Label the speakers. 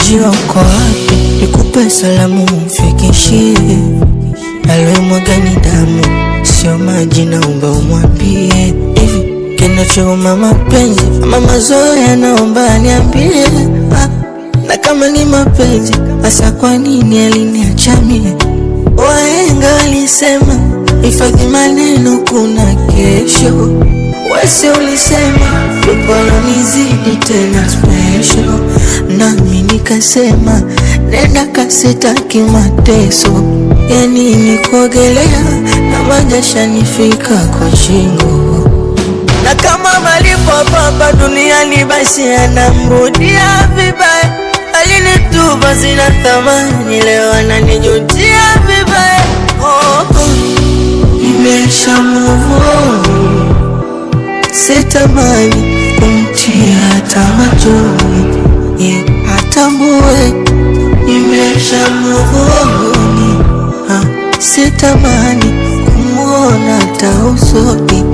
Speaker 1: Jua uko wapi, nikupe salamu mfikishie. Aliyemwaga ni damu, sio maji, naomba umwambie. Hivi kinachouma mapenzi ama mazoea, naomba aniambie. Na kama ni mapenzi, hasa kwa nini aliniacha mie? Wahenga walisema hifadhi maneno, kuna kesho. Wese ulisema upolo nizidi tena special, nami nikasema nenda kasitaki mateso. Yani ni kuogelea na majasha nifika kwa shingo. Na kama malipo hapa duniani, basi anamrudia vibaya. Alinitupa sina thamani, leo ananijutia vibaya. Nimesha move on, sitamani kumtia hata machoni, atambue. Nimesha move on, sitamani kumuona hata usoni.